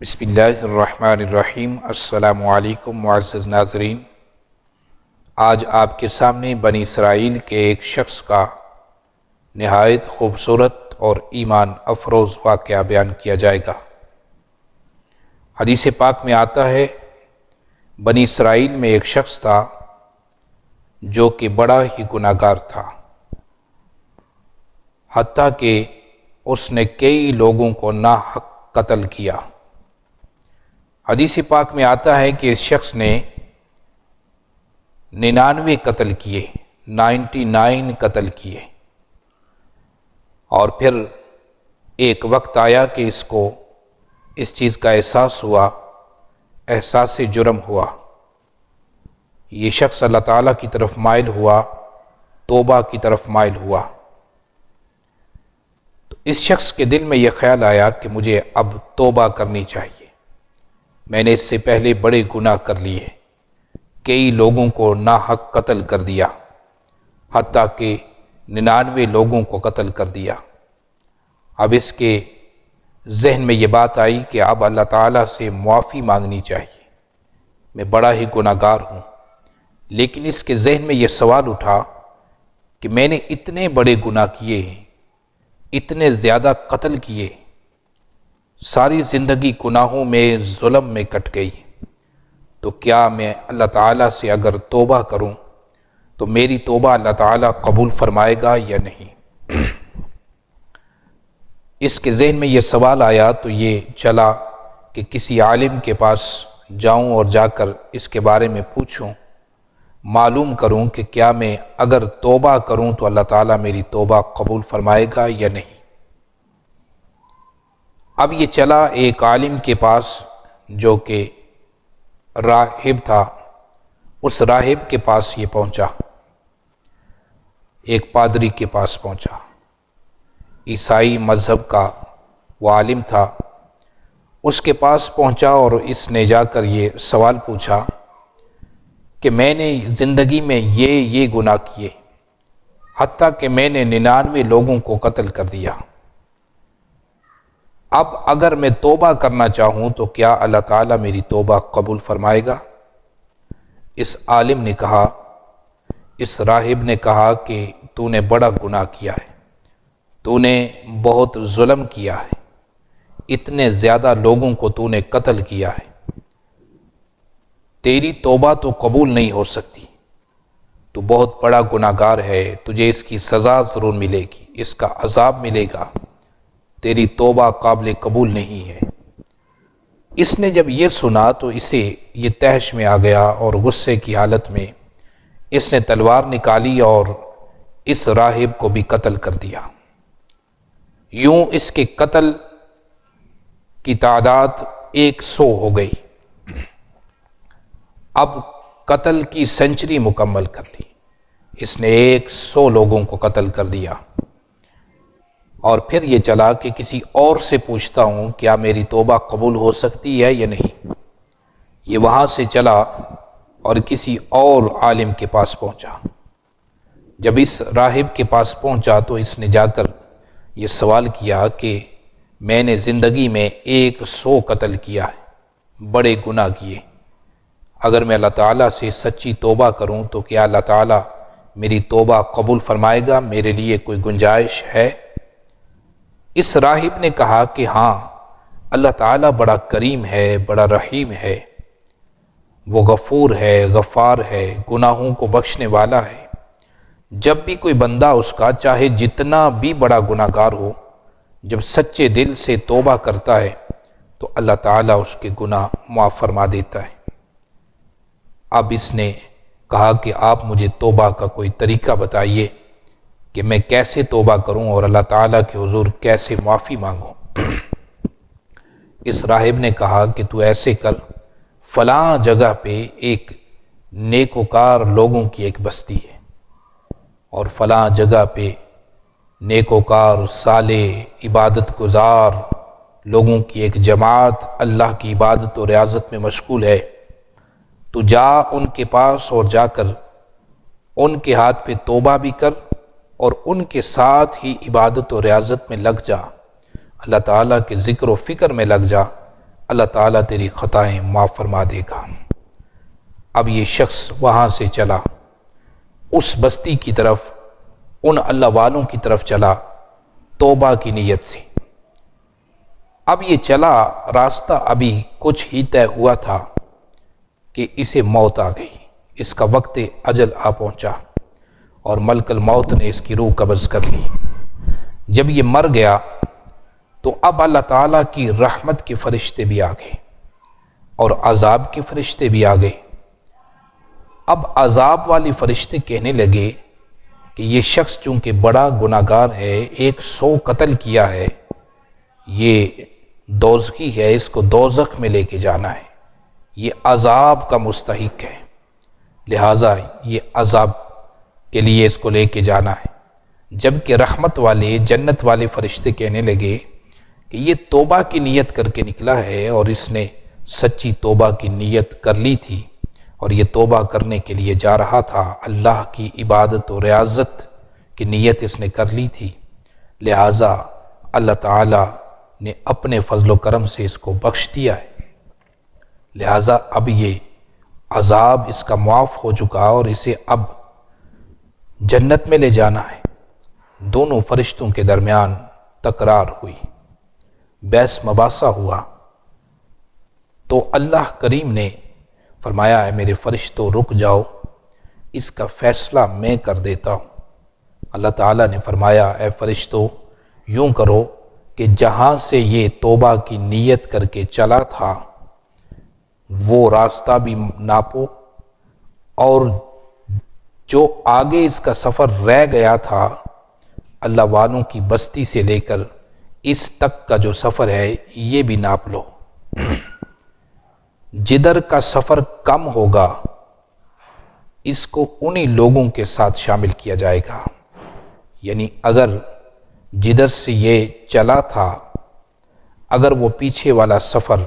بسم اللہ الرحمن الرحیم۔ السلام علیکم معزز ناظرین، آج آپ کے سامنے بنی اسرائیل کے ایک شخص کا نہایت خوبصورت اور ایمان افروز واقعہ بیان کیا جائے گا۔ حدیث پاک میں آتا ہے، بنی اسرائیل میں ایک شخص تھا جو کہ بڑا ہی گناہ گار تھا، حتیٰ کہ اس نے کئی لوگوں کو ناحق قتل کیا۔ حدیث پاک میں آتا ہے کہ اس شخص نے 99 قتل کیے، 99 قتل کیے، اور پھر ایک وقت آیا کہ اس کو اس چیز کا احساس ہوا، احساس جرم ہوا۔ یہ شخص اللہ تعالیٰ کی طرف مائل ہوا، توبہ کی طرف مائل ہوا۔ تو اس شخص کے دل میں یہ خیال آیا کہ مجھے اب توبہ کرنی چاہیے، میں نے اس سے پہلے بڑے گناہ کر لیے، کئی لوگوں کو ناحق قتل کر دیا، حتیٰ کہ 99 لوگوں کو قتل کر دیا۔ اب اس کے ذہن میں یہ بات آئی کہ اب اللہ تعالیٰ سے معافی مانگنی چاہیے، میں بڑا ہی گناہ گار ہوں۔ لیکن اس کے ذہن میں یہ سوال اٹھا کہ میں نے اتنے بڑے گناہ کیے ہیں، اتنے زیادہ قتل کیے، ساری زندگی گناہوں میں، ظلم میں کٹ گئی، تو کیا میں اللہ تعالیٰ سے اگر توبہ کروں تو میری توبہ اللہ تعالیٰ قبول فرمائے گا یا نہیں؟ اس کے ذہن میں یہ سوال آیا تو یہ چلا کہ کسی عالم کے پاس جاؤں اور جا کر اس کے بارے میں پوچھوں، معلوم کروں کہ کیا میں اگر توبہ کروں تو اللہ تعالیٰ میری توبہ قبول فرمائے گا یا نہیں۔ اب یہ چلا ایک عالم کے پاس جو کہ راہب تھا، اس راہب کے پاس یہ پہنچا، ایک پادری کے پاس پہنچا، عیسائی مذہب کا وہ عالم تھا۔ اس کے پاس پہنچا اور اس نے جا کر یہ سوال پوچھا کہ میں نے زندگی میں یہ گناہ کیے، حتیٰ کہ میں نے 99 لوگوں کو قتل کر دیا، اب اگر میں توبہ کرنا چاہوں تو کیا اللہ تعالیٰ میری توبہ قبول فرمائے گا؟ اس عالم نے کہا، اس راہب نے کہا کہ تو نے بڑا گناہ کیا ہے، تو نے بہت ظلم کیا ہے، اتنے زیادہ لوگوں کو تو نے قتل کیا ہے، تیری توبہ تو قبول نہیں ہو سکتی، تو بہت بڑا گناہ گار ہے، تجھے اس کی سزا ضرور ملے گی، اس کا عذاب ملے گا، تیری توبہ قابل قبول نہیں ہے۔ اس نے جب یہ سنا تو اسے یہ تہش میں آ گیا اور غصے کی حالت میں اس نے تلوار نکالی اور اس راہب کو بھی قتل کر دیا۔ یوں اس کے قتل کی تعداد 100 ہو گئی۔ اب قتل کی سنچری مکمل کر لی، اس نے 100 لوگوں کو قتل کر دیا، اور پھر یہ چلا کہ کسی اور سے پوچھتا ہوں کیا میری توبہ قبول ہو سکتی ہے یا نہیں۔ یہ وہاں سے چلا اور کسی اور عالم کے پاس پہنچا۔ جب اس راہب کے پاس پہنچا تو اس نے جا کر یہ سوال کیا کہ میں نے زندگی میں 100 قتل کیا ہے، بڑے گناہ کیے، اگر میں اللہ تعالیٰ سے سچی توبہ کروں تو کیا اللہ تعالیٰ میری توبہ قبول فرمائے گا، میرے لیے کوئی گنجائش ہے؟ اس راہب نے کہا کہ ہاں، اللہ تعالیٰ بڑا کریم ہے، بڑا رحیم ہے، وہ غفور ہے، غفار ہے، گناہوں کو بخشنے والا ہے۔ جب بھی کوئی بندہ اس کا چاہے جتنا بھی بڑا گناہ گار ہو، جب سچے دل سے توبہ کرتا ہے تو اللہ تعالیٰ اس کے گناہ معاف فرما دیتا ہے۔ اب اس نے کہا کہ آپ مجھے توبہ کا کوئی طریقہ بتائیے کہ میں کیسے توبہ کروں اور اللہ تعالیٰ کے حضور کیسے معافی مانگوں۔ اس راہب نے کہا کہ تو ایسے کر، فلاں جگہ پہ ایک نیکوکار لوگوں کی ایک بستی ہے، اور فلاں جگہ پہ نیکوکار، صالح، عبادت گزار لوگوں کی ایک جماعت اللہ کی عبادت و ریاضت میں مشغول ہے، تو جا ان کے پاس اور جا کر ان کے ہاتھ پہ توبہ بھی کر اور ان کے ساتھ ہی عبادت و ریاضت میں لگ جا، اللہ تعالیٰ کے ذکر و فکر میں لگ جا، اللہ تعالیٰ تیری خطائیں معاف فرما دے گا۔ اب یہ شخص وہاں سے چلا، اس بستی کی طرف، ان اللہ والوں کی طرف چلا توبہ کی نیت سے۔ اب یہ چلا، راستہ ابھی کچھ ہی طے ہوا تھا کہ اسے موت آ گئی، اس کا وقت اجل آ پہنچا اور ملک الموت نے اس کی روح قبض کر لی۔ جب یہ مر گیا تو اب اللہ تعالیٰ کی رحمت کے فرشتے بھی آ گئے اور عذاب کے فرشتے بھی آ گئے۔ اب عذاب والے فرشتے کہنے لگے کہ یہ شخص چونکہ بڑا گناہگار ہے، 100 قتل کیا ہے، یہ دوزخی ہے، اس کو دوزخ میں لے کے جانا ہے، یہ عذاب کا مستحق ہے، لہٰذا یہ عذاب کے لیے اس کو لے کے جانا ہے۔ جبکہ رحمت والے، جنت والے فرشتے کہنے لگے کہ یہ توبہ کی نیت کر کے نکلا ہے اور اس نے سچی توبہ کی نیت کر لی تھی اور یہ توبہ کرنے کے لیے جا رہا تھا، اللہ کی عبادت و ریاضت کی نیت اس نے کر لی تھی، لہٰذا اللہ تعالیٰ نے اپنے فضل و کرم سے اس کو بخش دیا ہے، لہٰذا اب یہ عذاب اس کا معاف ہو چکا اور اسے اب جنت میں لے جانا ہے۔ دونوں فرشتوں کے درمیان تکرار ہوئی، بحث مباحثہ ہوا، تو اللہ کریم نے فرمایا ہے میرے فرشتوں رک جاؤ، اس کا فیصلہ میں کر دیتا ہوں۔ اللہ تعالیٰ نے فرمایا اے فرشتوں یوں کرو کہ جہاں سے یہ توبہ کی نیت کر کے چلا تھا وہ راستہ بھی ناپو، اور جو آگے اس کا سفر رہ گیا تھا اللہ والوں کی بستی سے لے کر اس تک کا جو سفر ہے یہ بھی ناپ لو۔ جدھر کا سفر کم ہوگا اس کو انہی لوگوں کے ساتھ شامل کیا جائے گا، یعنی اگر جدھر سے یہ چلا تھا اگر وہ پیچھے والا سفر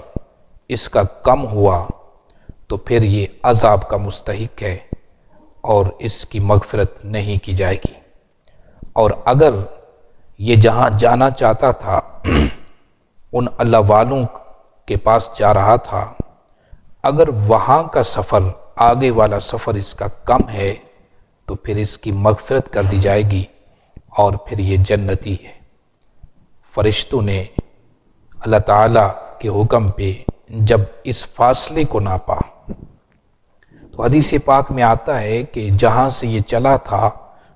اس کا کم ہوا تو پھر یہ عذاب کا مستحق ہے اور اس کی مغفرت نہیں کی جائے گی، اور اگر یہ جہاں جانا چاہتا تھا ان اللہ والوں کے پاس جا رہا تھا، اگر وہاں کا سفر آگے والا سفر اس کا کم ہے تو پھر اس کی مغفرت کر دی جائے گی اور پھر یہ جنتی ہے۔ فرشتوں نے اللہ تعالیٰ کے حکم پہ جب اس فاصلے کو ناپا تو حدیث پاک میں آتا ہے کہ جہاں سے یہ چلا تھا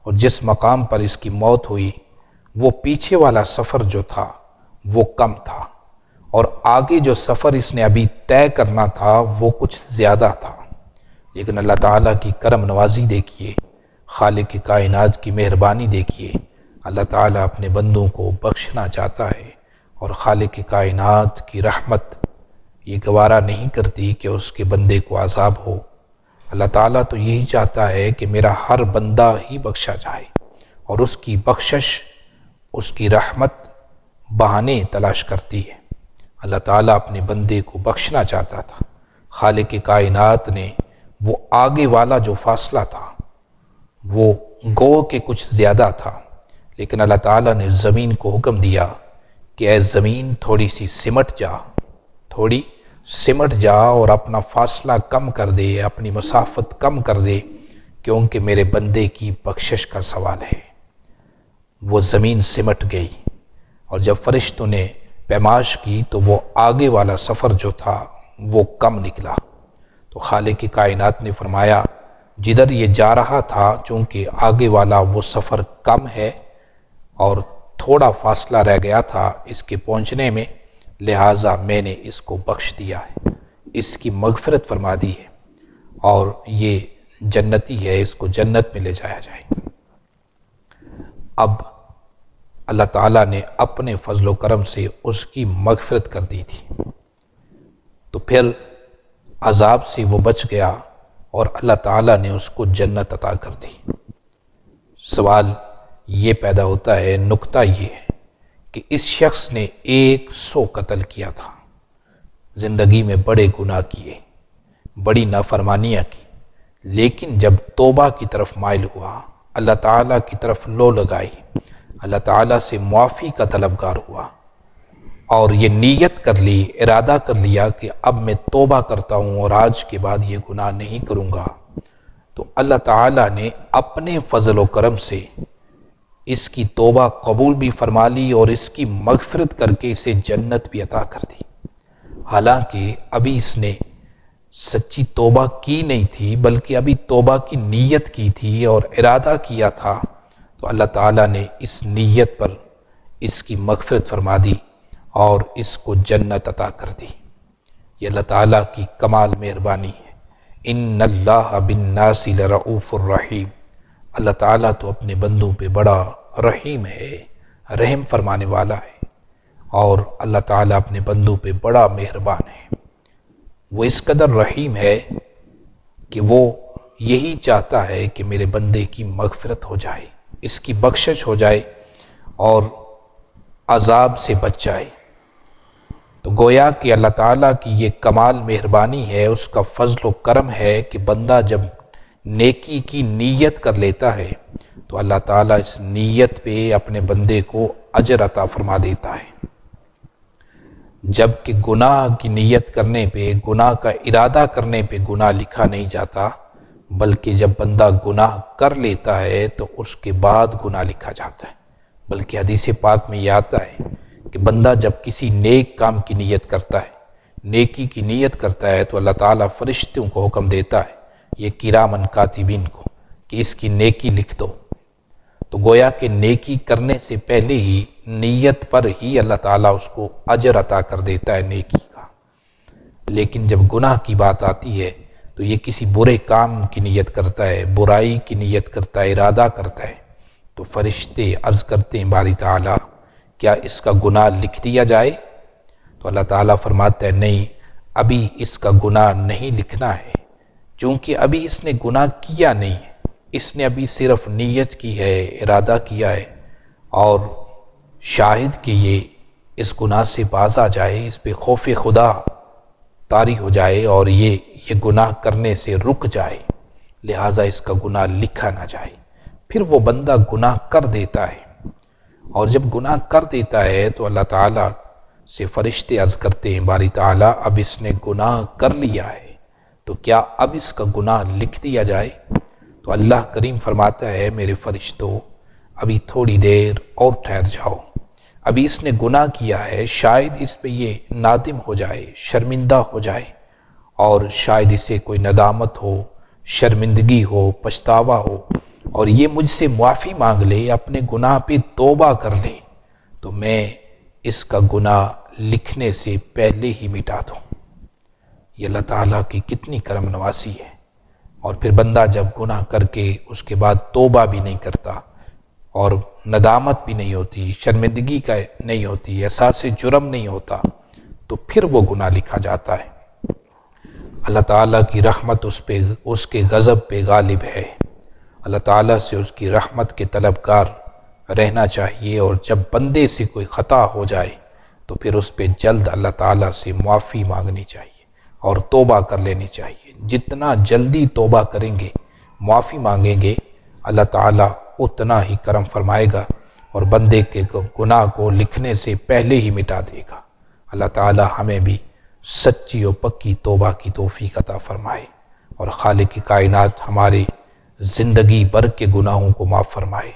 اور جس مقام پر اس کی موت ہوئی وہ پیچھے والا سفر جو تھا وہ کم تھا، اور آگے جو سفر اس نے ابھی طے کرنا تھا وہ کچھ زیادہ تھا، لیکن اللہ تعالیٰ کی کرم نوازی دیکھیے، خالق کائنات کی مہربانی دیکھیے، اللہ تعالیٰ اپنے بندوں کو بخشنا چاہتا ہے اور خالق کائنات کی رحمت یہ گوارا نہیں کرتی کہ اس کے بندے کو عذاب ہو۔ اللہ تعالیٰ تو یہی چاہتا ہے کہ میرا ہر بندہ ہی بخشا جائے، اور اس کی بخشش، اس کی رحمت بہانے تلاش کرتی ہے۔ اللہ تعالیٰ اپنے بندے کو بخشنا چاہتا تھا، خالق کائنات نے وہ آگے والا جو فاصلہ تھا وہ گو کے کچھ زیادہ تھا، لیکن اللہ تعالیٰ نے زمین کو حکم دیا کہ اے زمین تھوڑی سی سمٹ جا، تھوڑی سمٹ جا اور اپنا فاصلہ کم کر دے، اپنی مسافت کم کر دے، کیونکہ میرے بندے کی بخشش کا سوال ہے۔ وہ زمین سمٹ گئی، اور جب فرشتوں نے پیمائش کی تو وہ آگے والا سفر جو تھا وہ کم نکلا، تو خالق کائنات نے فرمایا جدھر یہ جا رہا تھا چونکہ آگے والا وہ سفر کم ہے اور تھوڑا فاصلہ رہ گیا تھا اس کے پہنچنے میں، لہٰذا میں نے اس کو بخش دیا ہے، اس کی مغفرت فرما دی ہے اور یہ جنتی ہے، اس کو جنت میں لے جایا جائے۔ اب اللہ تعالیٰ نے اپنے فضل و کرم سے اس کی مغفرت کر دی تھی، تو پھر عذاب سے وہ بچ گیا اور اللہ تعالیٰ نے اس کو جنت عطا کر دی۔ سوال یہ پیدا ہوتا ہے، نکتہ یہ ہے کہ اس شخص نے 100 قتل کیا تھا، زندگی میں بڑے گناہ کیے، بڑی نافرمانیاں کی، لیکن جب توبہ کی طرف مائل ہوا، اللہ تعالیٰ کی طرف لو لگائی، اللہ تعالیٰ سے معافی کا طلبگار ہوا اور یہ نیت کر لی، ارادہ کر لیا کہ اب میں توبہ کرتا ہوں اور آج کے بعد یہ گناہ نہیں کروں گا، تو اللہ تعالیٰ نے اپنے فضل و کرم سے اس کی توبہ قبول بھی فرما لی اور اس کی مغفرت کر کے اسے جنت بھی عطا کر دی۔ حالانکہ ابھی اس نے سچی توبہ کی نہیں تھی، بلکہ ابھی توبہ کی نیت کی تھی اور ارادہ کیا تھا، تو اللہ تعالیٰ نے اس نیت پر اس کی مغفرت فرما دی اور اس کو جنت عطا کر دی۔ یہ اللہ تعالیٰ کی کمال مہربانی ہے۔ ان اللہ بالناس لرؤوف الرحیم، اللہ تعالیٰ تو اپنے بندوں پہ بڑا رحیم ہے، رحم فرمانے والا ہے، اور اللہ تعالیٰ اپنے بندوں پہ بڑا مہربان ہے۔ وہ اس قدر رحیم ہے کہ وہ یہی چاہتا ہے کہ میرے بندے کی مغفرت ہو جائے، اس کی بخشش ہو جائے اور عذاب سے بچ جائے۔ تو گویا کہ اللہ تعالیٰ کی یہ کمال مہربانی ہے، اس کا فضل و کرم ہے کہ بندہ جب نیکی کی نیت کر لیتا ہے تو اللہ تعالیٰ اس نیت پہ اپنے بندے کو اجر عطا فرما دیتا ہے، جبکہ گناہ کی نیت کرنے پہ، گناہ کا ارادہ کرنے پہ گناہ لکھا نہیں جاتا، بلکہ جب بندہ گناہ کر لیتا ہے تو اس کے بعد گناہ لکھا جاتا ہے۔ بلکہ حدیث پاک میں یہ آتا ہے کہ بندہ جب کسی نیک کام کی نیت کرتا ہے، نیکی کی نیت کرتا ہے، تو اللہ تعالیٰ فرشتوں کو حکم دیتا ہے، یہ کرامن کاتبین کو، کہ اس کی نیکی لکھ دو۔ تو گویا کہ نیکی کرنے سے پہلے ہی نیت پر ہی اللہ تعالیٰ اس کو اجر عطا کر دیتا ہے نیکی کا۔ لیکن جب گناہ کی بات آتی ہے تو یہ کسی برے کام کی نیت کرتا ہے، برائی کی نیت کرتا ہے، ارادہ کرتا ہے، تو فرشتے عرض کرتے ہیں باری تعالیٰ کیا اس کا گناہ لکھ دیا جائے؟ تو اللہ تعالیٰ فرماتا ہے نہیں، ابھی اس کا گناہ نہیں لکھنا ہے، چونکہ ابھی اس نے گناہ کیا نہیں ہے، اس نے ابھی صرف نیت کی ہے، ارادہ کیا ہے، اور شاہد کہ یہ اس گناہ سے باز آ جائے، اس پہ خوف خدا طاری ہو جائے اور یہ گناہ کرنے سے رک جائے، لہٰذا اس کا گناہ لکھا نہ جائے۔ پھر وہ بندہ گناہ کر دیتا ہے، اور جب گناہ کر دیتا ہے تو اللہ تعالیٰ سے فرشتے عرض کرتے ہیں باری تعالیٰ اب اس نے گناہ کر لیا ہے، تو کیا اب اس کا گناہ لکھ دیا جائے؟ تو اللہ کریم فرماتا ہے میرے فرشتوں ابھی تھوڑی دیر اور ٹھہر جاؤ، ابھی اس نے گناہ کیا ہے، شاید اس پہ یہ نادم ہو جائے، شرمندہ ہو جائے، اور شاید اسے کوئی ندامت ہو، شرمندگی ہو، پچھتاوا ہو، اور یہ مجھ سے معافی مانگ لے، اپنے گناہ پہ توبہ کر لے، تو میں اس کا گناہ لکھنے سے پہلے ہی مٹا دوں۔ یہ اللہ تعالیٰ کی کتنی کرم نوازی ہے۔ اور پھر بندہ جب گناہ کر کے اس کے بعد توبہ بھی نہیں کرتا اور ندامت بھی نہیں ہوتی، شرمندگی کا نہیں ہوتی، احساس جرم نہیں ہوتا، تو پھر وہ گناہ لکھا جاتا ہے۔ اللہ تعالیٰ کی رحمت اس کے غضب پہ غالب ہے۔ اللہ تعالیٰ سے اس کی رحمت کے طلبگار رہنا چاہیے، اور جب بندے سے کوئی خطا ہو جائے تو پھر اس پہ جلد اللہ تعالیٰ سے معافی مانگنی چاہیے اور توبہ کر لینی چاہیے۔ جتنا جلدی توبہ کریں گے، معافی مانگیں گے، اللہ تعالیٰ اتنا ہی کرم فرمائے گا اور بندے کے گناہ کو لکھنے سے پہلے ہی مٹا دے گا۔ اللہ تعالیٰ ہمیں بھی سچی و پکی توبہ کی توفیق عطا فرمائے، اور خالق کائنات ہمارے زندگی بھر کے گناہوں کو معاف فرمائے۔